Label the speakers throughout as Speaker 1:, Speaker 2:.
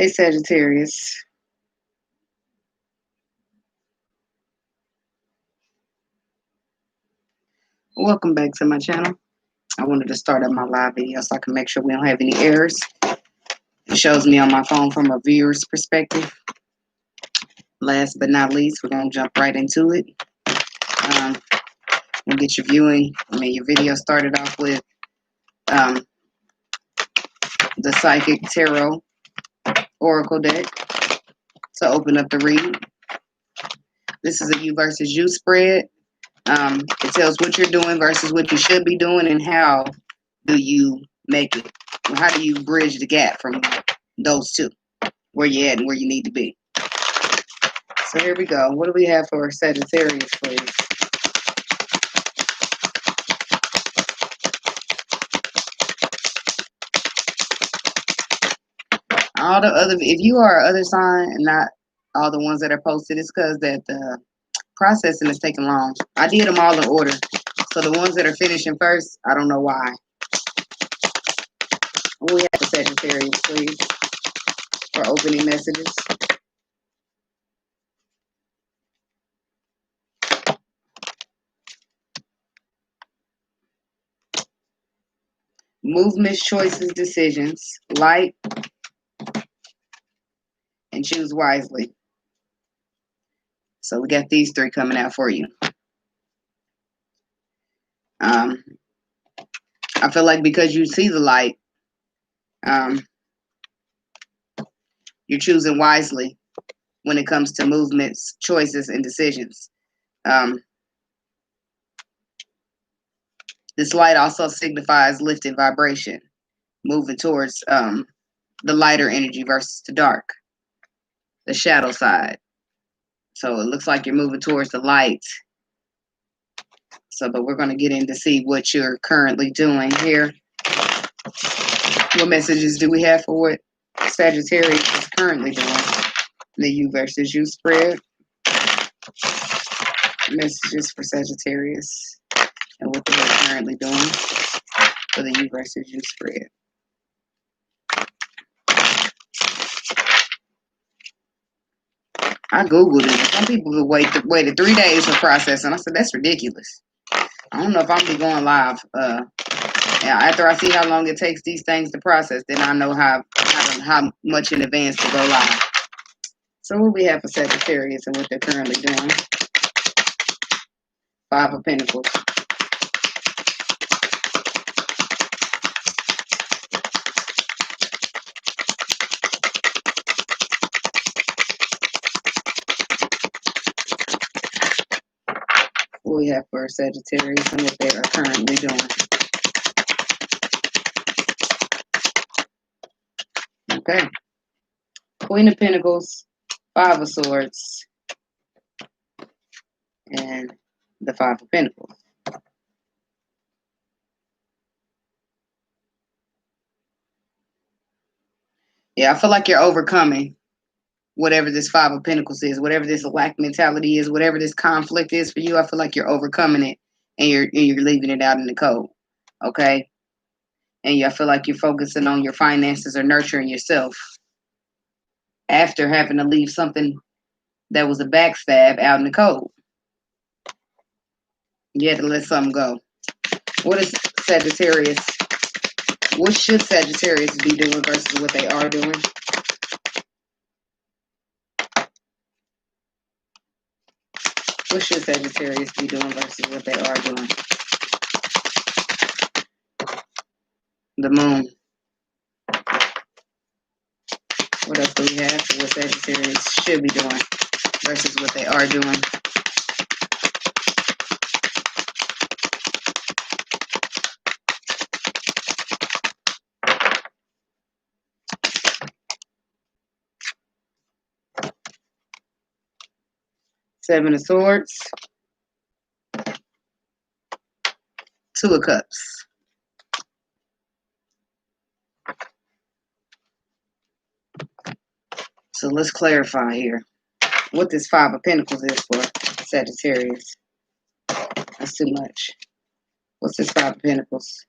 Speaker 1: Hey Sagittarius, welcome back to my channel. I wanted to start up my live video so I can make sure we don't have any errors. It shows me on my phone from a viewer's perspective. Last but not least, we're going to jump right into it. We'll get your your video started off with the Psychic Tarot Oracle deck to open up the reading. This is a you versus you spread. It tells what you're doing versus what you should be doing and how do you make it. How do you bridge the gap from those two, where you at and where you need to be. So here we go. What do we have for Sagittarius, please? All the other, if you are other sign and not all the ones that are posted, it's because that the processing is taking long. I did them all in order. So the ones that are finishing first, I don't know why. We have the Sagittarius, please, for opening messages. Movements, choices, decisions, light, and choose wisely. So we got these three coming out for you. I feel like because you see the light, you're choosing wisely when it comes to movements, choices, and decisions. This light also signifies lifted vibration, moving towards the lighter energy versus the dark, the shadow side. So it looks like you're moving towards the light. So, but we're going to get in to see what you're currently doing here. What messages do we have for what Sagittarius is currently doing? The you versus you spread. Messages for Sagittarius and what they're currently doing for the you versus you spread. I Googled it. Some people have waited 3 days for processing. I said, that's ridiculous. I don't know if I'm going to be going live. After I see how long it takes these things to process, then I know how much in advance to go live. So what we have for Sagittarius and what they're currently doing. 5 of Pentacles. What we have for Sagittarius and what they are currently doing. Okay. Queen of Pentacles, 5 of Swords, and the 5 of Pentacles. Yeah, I feel like you're overcoming whatever this 5 of Pentacles is, whatever this lack mentality is, whatever this conflict is for you. I feel like you're overcoming it and you're leaving it out in the cold. Okay? And I feel like you're focusing on your finances or nurturing yourself after having to leave something that was a backstab out in the cold. You had to let something go. What is Sagittarius? What should Sagittarius be doing versus what they are doing? What should Sagittarius be doing versus what they are doing? The Moon. What else do we have for what Sagittarius should be doing versus what they are doing? Seven of Swords. 2 of Cups. So let's clarify here what this 5 of Pentacles is for Sagittarius. That's too much. What's this 5 of Pentacles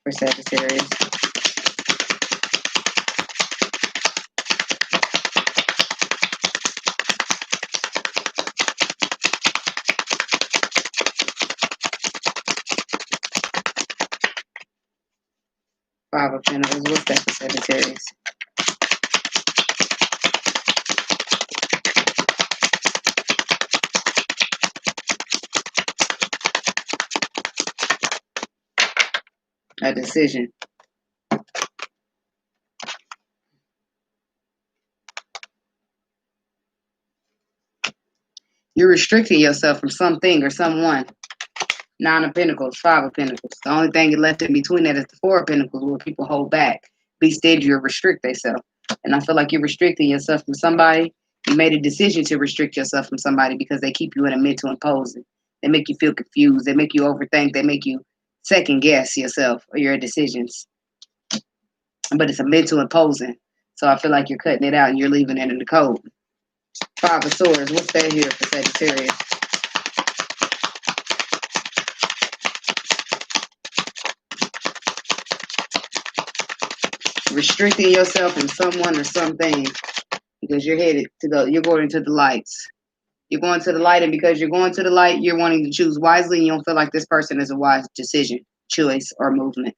Speaker 1: for Sagittarius? Five of Pentacles. What's that for Sagittarius? A decision. You're restricting yourself from something or someone. Nine of Pentacles, Five of Pentacles. The only thing left in between that is the Four of Pentacles, where people hold back, be steady, or restrict themselves. And I feel like you're restricting yourself from somebody. You made a decision to restrict yourself from somebody because they keep you in a mental imposing. They make you feel confused. They make you overthink. They make you second guess yourself or your decisions. But it's a mental imposing. So I feel like you're cutting it out and you're leaving it in the code. Five of Swords. What's that here for Sagittarius? Restricting yourself from someone or something because you're headed to go. You're going to the lights. You're going to the light, and because you're going to the light, you're wanting to choose wisely, and you don't feel like this person is a wise decision, choice, or movement.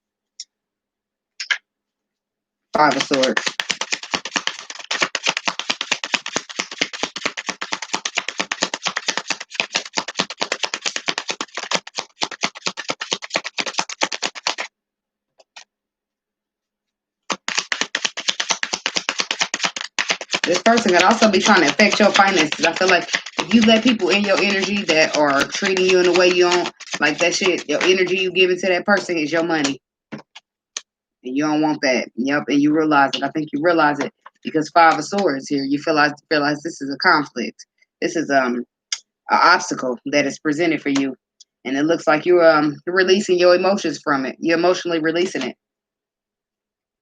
Speaker 1: Five of Swords. This person could also be trying to affect your finances. I feel like if you let people in your energy that are treating you in a way you don't like, that shit, your energy you give it to that person is your money. And you don't want that. Yep, and you realize it. I think you realize it because Five of Swords here. You realize this is a conflict. This is an obstacle that is presented for you. And it looks like you're releasing your emotions from it. You're emotionally releasing it.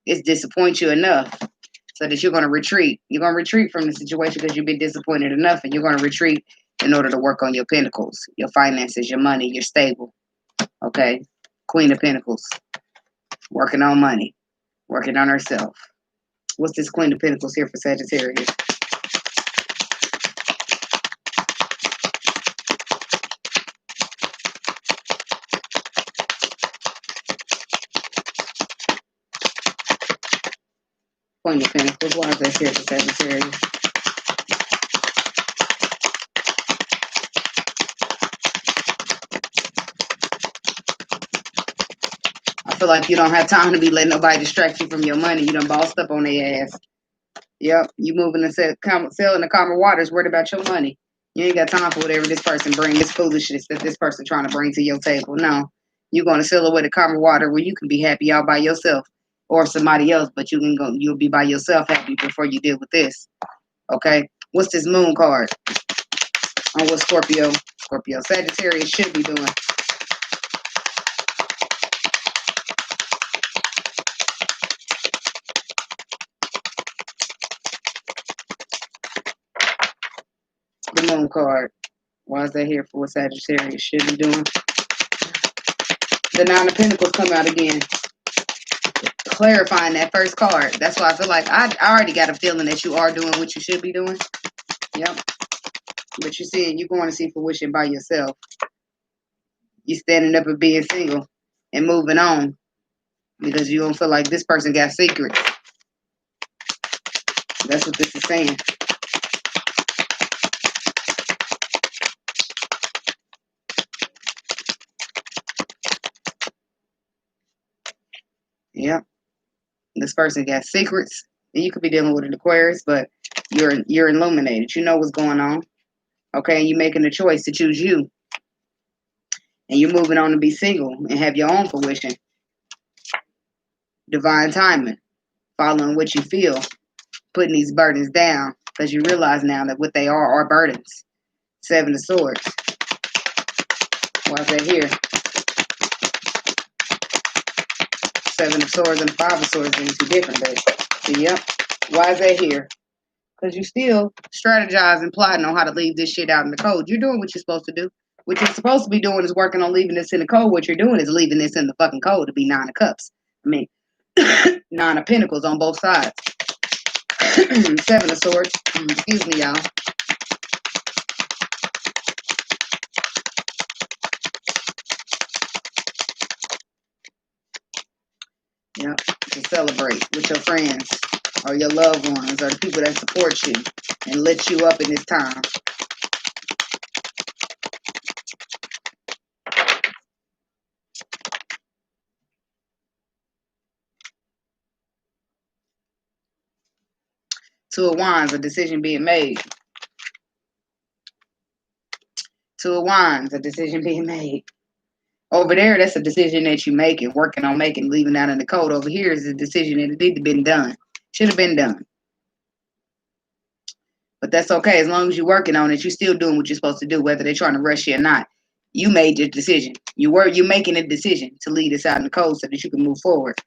Speaker 1: It disappoints you enough so that you're going to retreat. You're going to retreat from the situation because you've been disappointed enough, and you're going to retreat in order to work on your pentacles, your finances, your money, your stable. Okay? Queen of Pentacles. Working on money. Working on herself. What's this Queen of Pentacles here for Sagittarius? Queen of Pentacles. Why is that here for Sagittarius? I feel like you don't have time to be letting nobody distract you from your money. You done bossed up on their ass. Yep, you moving and selling the calmer waters, worried about your money. You ain't got time for whatever this person brings, this foolishness that this person trying to bring to your table. No, you're going to sell away the calmer water where you can be happy all by yourself or somebody else, but you'll be by yourself happy before you deal with this. Okay, what's this Moon card on what Scorpio, Sagittarius should be doing? The Moon card. Why is that here for what Sagittarius should be doing? The Nine of Pentacles come out again. Clarifying that first card. That's why I feel like I already got a feeling that you are doing what you should be doing. Yep. But you're seeing, you're going to see fruition by yourself. You're standing up and being single and moving on because you don't feel like this person got secrets. That's what this is saying. Yep. This person got secrets. And you could be dealing with an Aquarius, but you're illuminated. You know what's going on. Okay, and you're making a choice to choose you. And you're moving on to be single and have your own fruition. Divine timing. Following what you feel. Putting these burdens down. Because you realize now that what they are burdens. Seven of Swords. Why is that here? Seven of Swords and Five of Swords being two different days. So, yep. Why is that here? Because you still strategizing, plotting on how to leave this shit out in the code. You're doing what you're supposed to do. What you're supposed to be doing is working on leaving this in the code. What you're doing is leaving this in the fucking code to be Nine of Cups. I mean, Nine of Pentacles on both sides. Seven of Swords. Excuse me, y'all. Yeah, to celebrate with your friends or your loved ones or the people that support you and lift you up in this time. Two of Wands, a decision being made. Two of Wands, a decision being made. Over there, that's a decision that you make and working on making, leaving out in the cold. Over here is a decision that needed to been done. Should have been done. But that's okay. As long as you're working on it, you're still doing what you're supposed to do, whether they're trying to rush you or not. You made your decision. You're making a decision to lead us out in the cold so that you can move forward.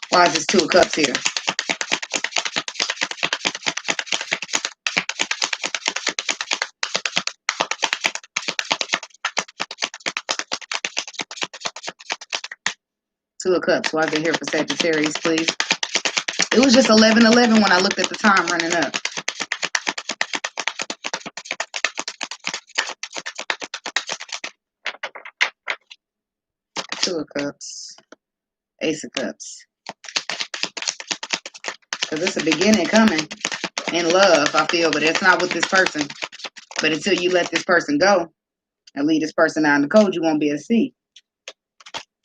Speaker 1: Why is this Two of Cups here? Two of Cups. Why is it here for Sagittarius, please? It was just 11:11 when I looked at the time running up. Two of Cups. Ace of Cups. Because it's a beginning coming in love, I feel, but it's not with this person. But until you let this person go and leave this person out in the cold, you won't be able to see.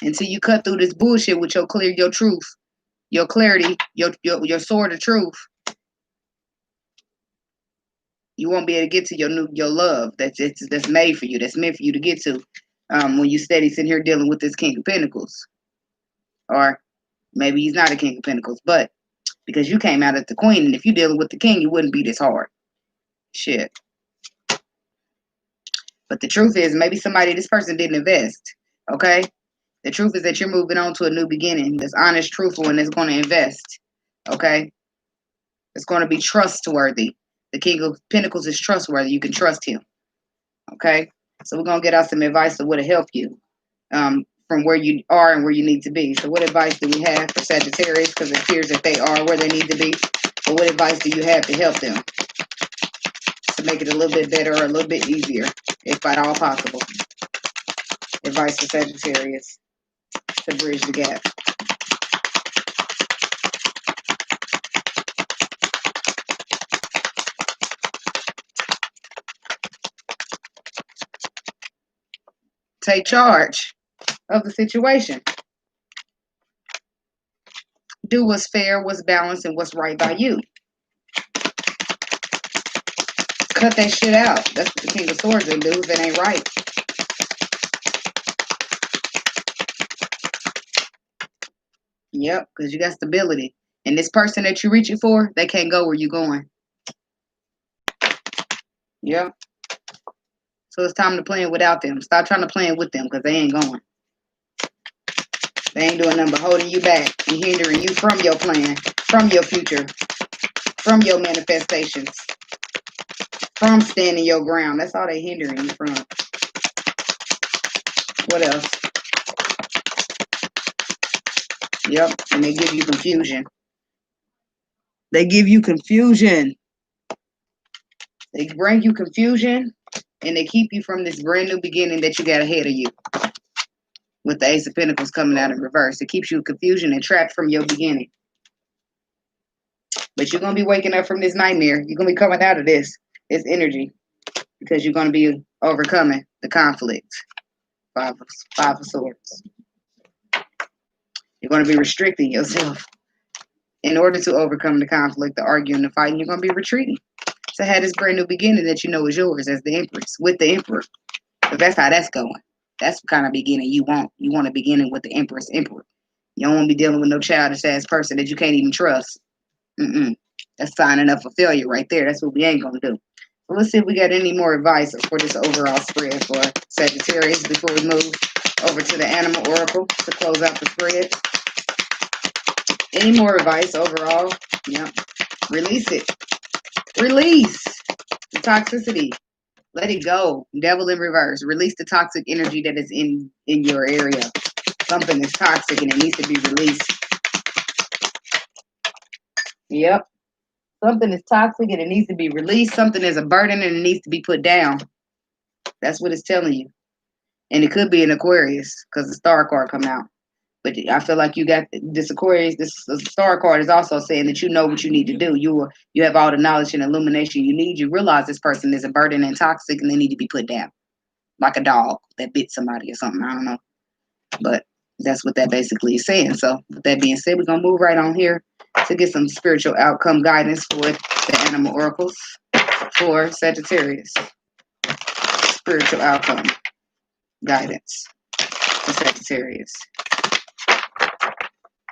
Speaker 1: Until you cut through this bullshit with your truth, your clarity, your sword of truth, you won't be able to get to your love that's made for you, that's meant for you to get to. When you steady sitting here dealing with this King of Pentacles, or maybe he's not a King of Pentacles, but because you came out as the Queen, and if you're dealing with the King, it wouldn't be this hard. Shit. But the truth is, maybe this person didn't invest. Okay. The truth is that you're moving on to a new beginning that's honest, truthful, and that's going to invest. Okay? It's going to be trustworthy. The King of Pentacles is trustworthy. You can trust him. Okay? So we're going to get out some advice that would help you from where you are and where you need to be. So what advice do we have for Sagittarius? Because it appears that they are where they need to be. But what advice do you have to help them? To make it a little bit better or a little bit easier, if at all possible. Advice for Sagittarius to bridge the gap. Take charge of the situation. Do what's fair, what's balanced, and what's right by you. Cut that shit out. That's what the King of Swords will do if it ain't right. Yep, because you got stability. And this person that you're reaching for, they can't go where you're going. Yep. So it's time to plan without them. Stop trying to plan with them because they ain't going. They ain't doing nothing but holding you back and hindering you from your plan, from your future, from your manifestations, from standing your ground. That's all they hindering you from. What else? Yep, and they give you confusion. They give you confusion. They bring you confusion, and they keep you from this brand new beginning that you got ahead of you. With the Ace of Pentacles coming out in reverse. It keeps you in confusion and trapped from your beginning. But you're going to be waking up from this nightmare. You're going to be coming out of this energy. Because you're going to be overcoming the conflict. Five of Swords. You're going to be restricting yourself. In order to overcome the conflict, the arguing, the fighting, you're going to be retreating. To have this brand new beginning that you know is yours as the Empress, with the Emperor. Because that's how that's going. That's the kind of beginning you want. You want a beginning with the Empress, Emperor. You don't want to be dealing with no childish ass person that you can't even trust. That's signing up for failure right there. That's what we ain't going to do. So let's see if we got any more advice for this overall spread for Sagittarius before we move over to the Animal Oracle to close out the spread. Any more advice overall? Yep. Release it. Release the toxicity. Let it go. Devil in reverse. Release the toxic energy that is in your area. Something is toxic and it needs to be released. Yep. Something is toxic and it needs to be released. Something is a burden and it needs to be put down. That's what it's telling you. And it could be an Aquarius because the star card come out. But I feel like you got this Aquarius, this star card is also saying that you know what you need to do. You have all the knowledge and illumination you need. You realize this person is a burden and toxic and they need to be put down. Like a dog that bit somebody or something. I don't know. But that's what that basically is saying. So with that being said, we're gonna move right on here to get some spiritual outcome guidance for the animal oracles for Sagittarius. Spiritual outcome guidance for Sagittarius.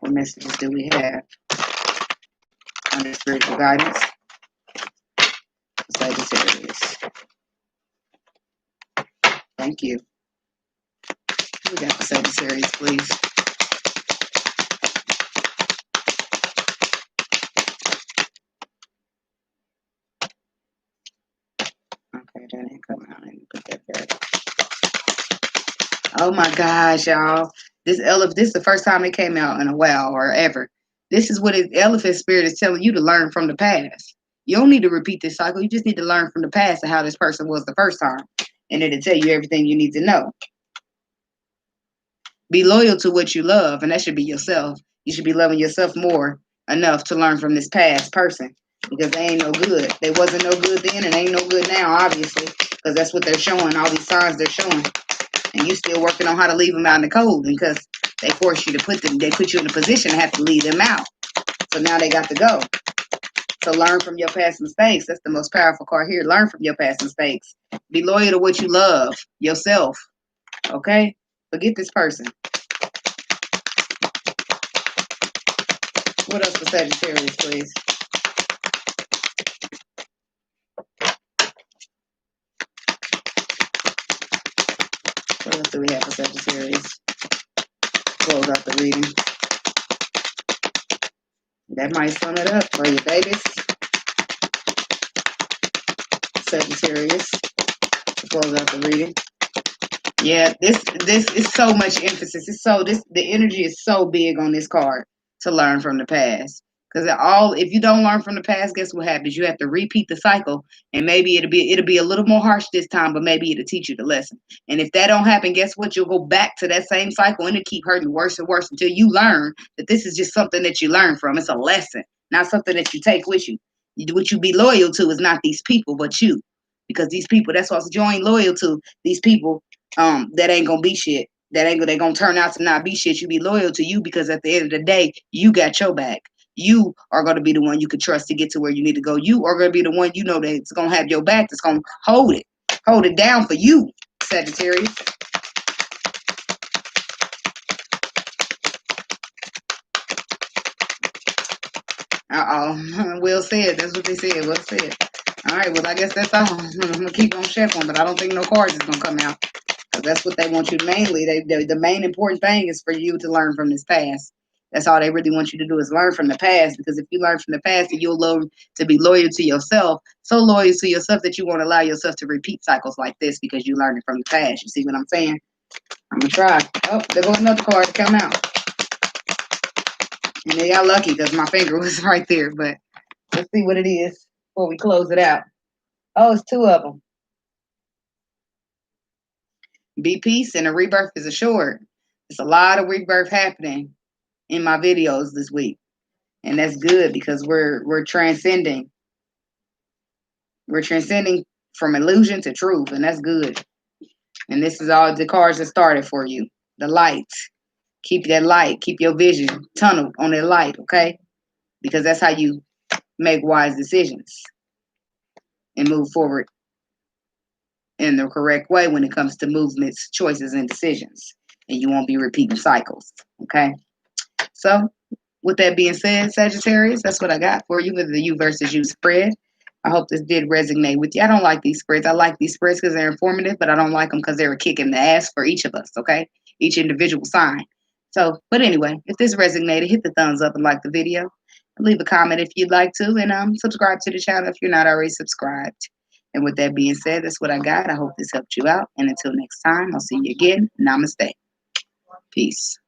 Speaker 1: What messages do we have under spiritual guidance for Sagittarius? Thank you. We got the Sagittarius, please. Okay, that ain't coming out. I need to put that back. Oh my gosh, y'all. This elephant, this is the first time it came out in a while or ever. This is what elephant spirit is telling you to learn from the past. You don't need to repeat this cycle. You just need to learn from the past and how this person was the first time. And it'll tell you everything you need to know. Be loyal to what you love, and that should be yourself. You should be loving yourself more enough to learn from this past person because they ain't no good. They wasn't no good then and ain't no good now, obviously, because that's what they're showing, all these signs they're showing. And you still working on how to leave them out in the cold because they force you to they put you in a position to have to leave them out. So now they got to go. So learn from your past mistakes. That's the most powerful card here. Learn from your past mistakes. Be loyal to what you love, yourself. Okay? Forget this person. What else for Sagittarius, please? What else do we have for Sagittarius? Close out the reading. That might sum it up for you, babies. Sagittarius. Close out the reading. Yeah, this is so much emphasis. The energy is so big on this card to learn from the past. Because if you don't learn from the past, guess what happens? You have to repeat the cycle, and maybe it'll be a little more harsh this time, but maybe it'll teach you the lesson. And if that don't happen, guess what? You'll go back to that same cycle, and it'll keep hurting worse and worse until you learn that this is just something that you learn from. It's a lesson, not something that you take with you. What you be loyal to is not these people, but you. Because these people, that's what you ain't loyal to. These people that ain't gonna be shit. They gonna turn out to not be shit. You be loyal to you because at the end of the day, you got your back. You are gonna be the one you can trust to get to where you need to go. You are gonna be the one you know that's gonna have your back. That's gonna hold it down for you, Sagittarius. Will said. That's what they said. Will said. All right. Well, I guess that's all. I'm gonna keep on shuffling, but I don't think no cards is gonna come out. That's what they want you to mainly. The main important thing is for you to learn from this past. That's all they really want you to do is learn from the past. Because if you learn from the past, then you'll learn to be loyal to yourself. So loyal to yourself that you won't allow yourself to repeat cycles like this because you learned it from the past. You see what I'm saying? I'm gonna try. Oh, there goes another card to come out. And they got lucky because my finger was right there. But let's see what it is before we close it out. Oh, it's two of them. Be peace and a rebirth is assured. There's a lot of rebirth happening in my videos this week. And that's good because we're transcending. We're transcending from illusion to truth, and that's good. And this is all the cards that started for you. The light. Keep that light. Keep your vision tunneled on that light, okay? Because that's how you make wise decisions and move forward in the correct way when it comes to movements, choices, and decisions. And you won't be repeating cycles, okay? So, with that being said, Sagittarius, that's what I got for you with the You versus You spread. I hope this did resonate with you. I don't like these spreads. I like these spreads because they're informative, but I don't like them because they're a kick in the ass for each of us, okay? Each individual sign. So, but anyway, if this resonated, hit the thumbs up and like the video. Leave a comment if you'd like to, and subscribe to the channel if you're not already subscribed. And with that being said, that's what I got. I hope this helped you out. And until next time, I'll see you again. Namaste. Peace.